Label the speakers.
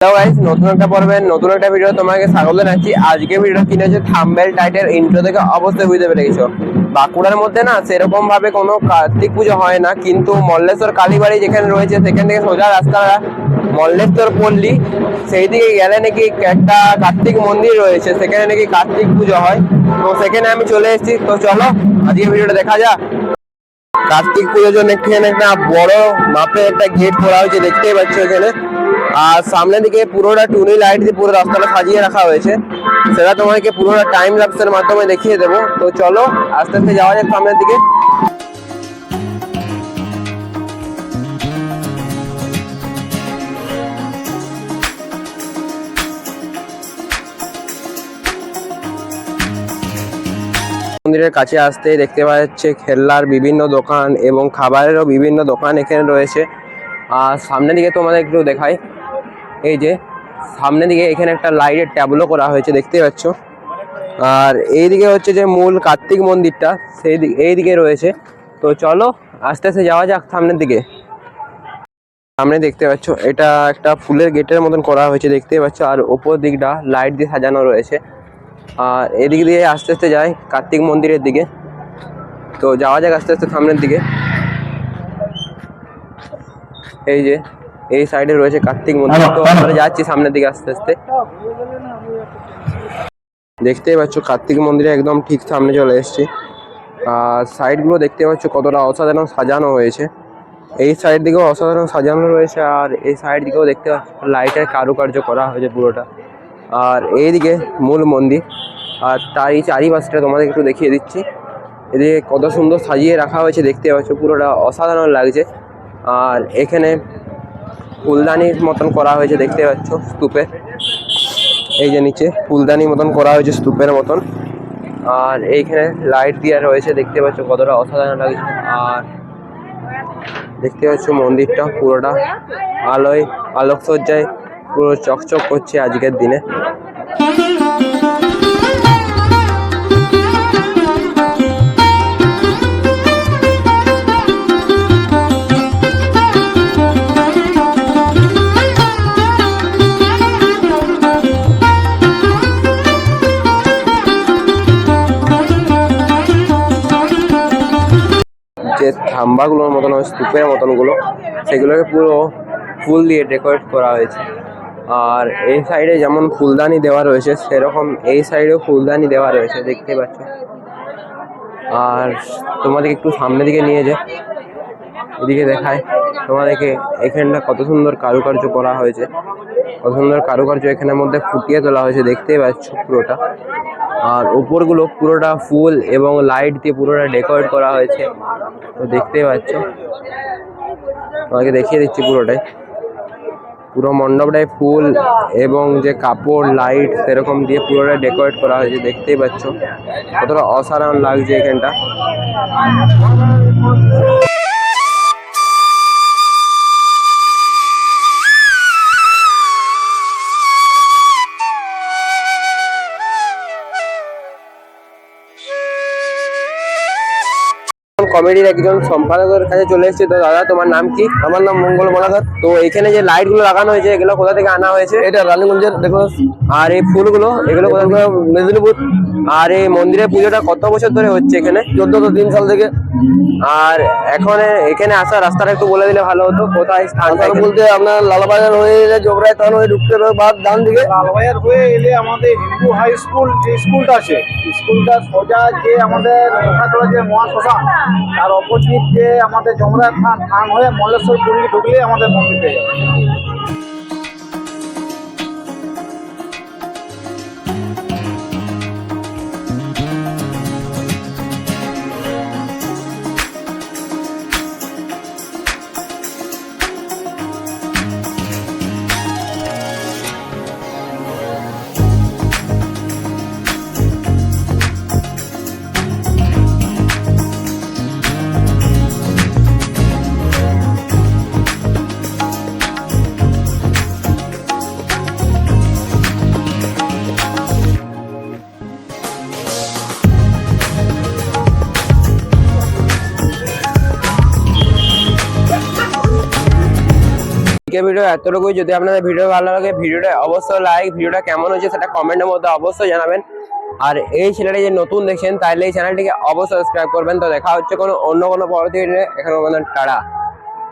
Speaker 1: Hello guys, নতুন একটা পর্বে নতুন একটা ভিডিও তোমাকে স্বাগত জানাচ্ছি। আজকে ভিডিওটা কি হচ্ছে, থাম্বনেল, টাইটেল, ইন্ট্রো থেকে অবশ্যই বুঝতে পেরে গেছো। বাঁকুড়ার মধ্যে না সেরকম ভাবে কোনো কার্তিক পুজো হয় না, কিন্তু মল্লেশ্বর কালীবাড়ি যেখানে রয়েছে সেখান থেকে সোজা রাস্তা মল্লেশ্বর পল্লী, সেই দিকে গেলে নাকি একটা কার্তিক মন্দির রয়েছে, সেখানে নাকি কার্তিক পুজো হয়। তো সেখানে আমি চলে এসেছি। তো চলো আজকে ভিডিওটা দেখা যাক। কার্তিক পুজোর জন্য এখানে একটা বড় মাপের একটা গেট করা হয়েছে, দেখতেই পাচ্ছ এখানে। আর সামনের দিকে পুরোটা টুনি লাইট দিয়ে পুরো রাস্তাটা সাজিয়ে রাখা হয়েছে, সেটা তোমাকে পুরোটা টাইম ল্যাপসের মাধ্যমে দেখিয়ে দেবো। তো চলো আস্তে আস্তে যাওয়া যাক সামনের দিকে। মন্দিরের কাছে আসতে দেখতে পাওয়া যাচ্ছে খেলনার বিভিন্ন দোকান এবং খাবারেরও বিভিন্ন দোকান এখানে রয়েছে। আর সামনের দিকে তোমাদের একটু দেখাই, এই যে সামনের দিকে এখানে একটা লাইটের ট্যাবলো করা হয়েছে, দেখতে পাচ্ছ। আর এইদিকে হচ্ছে যে মূল কার্তিক মন্দিরটা, সেই দিকে এইদিকে রয়েছে। তো চলো আস্তে আস্তে যাওয়া যাক সামনের দিকে। সামনে দেখতে পাচ্ছ এটা একটা ফুলের গেটের মতন করা হয়েছে, দেখতে পাচ্ছ। আর ওপর দিকটা লাইট দিয়ে সাজানো রয়েছে। আর এদিক দিয়ে আস্তে আস্তে যাই কার্তিক মন্দিরের দিকে। তো যাওয়া যাক আস্তে আস্তে সামনের দিকে। এই যে এই সাইডে রয়েছে কার্তিক মন্দির। তো আমরা যাচ্ছি সামনের দিকে আস্তে আস্তে। দেখতেই পাচ্ছ কার্তিক মন্দিরে একদম ঠিক সামনে চলে এসেছি। আর সাইডগুলো দেখতে পাচ্ছ কতটা অসাধারণ সাজানো হয়েছে। এই সাইড দিকেও অসাধারণ সাজানো রয়েছে, আর এই সাইড দিকেও দেখতে পাচ্ছ লাইটের কারুকার্য করা হয়েছে পুরোটা। আর এইদিকে মূল মন্দির, আর তার এই চারিপাশটা তোমাদের একটু দেখিয়ে দিচ্ছি। এদিকে কত সুন্দর সাজিয়ে রাখা হয়েছে, দেখতে পাচ্ছ পুরোটা অসাধারণ লাগছে। আর এখানে ফুলদানির মতন করা হয়েছে, দেখতে পাচ্ছ স্তূপে। এই যে নিচে ফুলদানি মতন করা হয়েছে স্তূপের মতন। আর এইখানে লাইট দেওয়া রয়েছে, দেখতে পাচ্ছ কতটা অসাধারণ লাগছে। আর দেখতে পাচ্ছ মন্দিরটা পুরোটা আলোয় আলোকসজ্জায় পুরো চকচক করছে আজকের দিনে। যে থাম্বাগুলোর মতন হয় স্তূপের মতনগুলো, সেগুলোকে পুরো ফুল দিয়ে ডেকোরেট করা হয়েছে। আর এই সাইডে যেমন ফুলদানি দেওয়া রয়েছে, সেরকম এই সাইডেও ফুলদানি দেওয়া রয়েছে, দেখতে পাচ্ছ। আর তোমাদের একটু সামনের দিকে নিয়ে যায়, এদিকে দেখায় তোমাদেরকে এখানটা কত সুন্দর কারুকার্য করা হয়েছে, কত সুন্দর কারুকার্য এখানের মধ্যে ফুটিয়ে তোলা হয়েছে, দেখতেই পাচ্ছ পুরোটা। আর উপরগুলো পুরোটা ফুল এবং লাইট দিয়ে পুরোটা ডেকোরেট করা হয়েছে, তো দেখতেই পাচ্ছ। তোমাকে দেখিয়ে দিচ্ছি পুরোটাই, পুরো মণ্ডপটাই ফুল এবং যে কাপড় লাইট সেরকম দিয়ে পুরোটা ডেকোরেট করা হয়েছে, দেখতেই পাচ্ছ কতটা অসাধারণ লাগছে এখানটা। কমিটির একজন সম্পাদকের কাছে চলে এসেছে। তো দাদা, তোমার নাম কি?
Speaker 2: আমার নাম মঙ্গল মালাকার।
Speaker 1: তো এখানে যে লাইট গুলো লাগানো হয়েছে, এগুলো কোথা থেকে আনা হয়েছে?
Speaker 2: এটা রানীগঞ্জের দেখো।
Speaker 1: আর এই ফুলগুলো এগুলো কোথা থেকে?
Speaker 2: মেদিনীপুর।
Speaker 1: আর এই মন্দিরের পুজোটা কত বছর ধরে হচ্ছে এখানে?
Speaker 2: 1403 সাল থেকে।
Speaker 1: আর এখন এখানে আসার রাস্তাটা একটু বলে দিলে ভালো হতো, কোথায় স্থানটা
Speaker 2: বলতে আপনার লালবাজার হয়ে এলে জোবরায় তাহলে হয়ে ঢুকতে হবে, বাদ ডান দিকে।
Speaker 3: লালবাজার হয়ে এলে আমাদের হিন্দু হাই স্কুল, যে স্কুলটা আছে, স্কুলটা সোজা যে আমাদের কোকাতলা যে মহাশ্মশান, তার অপোজিট যে আমাদের জমরা থান হয়ে মল্লেশ্বর পল্লী ঢুকলে আমাদের মন্দির পেয়ে যাবে।
Speaker 1: আজকের ভিডিও এতটুকুই। যদি আপনাদের ভিডিও ভালো লাগে ভিডিওটা অবশ্যই লাইক, ভিডিওটা কেমন হয়েছে সেটা কমেন্টের মধ্যে অবশ্যই জানাবেন। আর এই চ্যানেলটি যে নতুন দেখছেন তাহলে এই চ্যানেলটিকে অবশ্যই সাবস্ক্রাইব করবেন। তো দেখা হচ্ছে অন্য কোনো পরবর্তী ভিডিও। এখানে টাটা।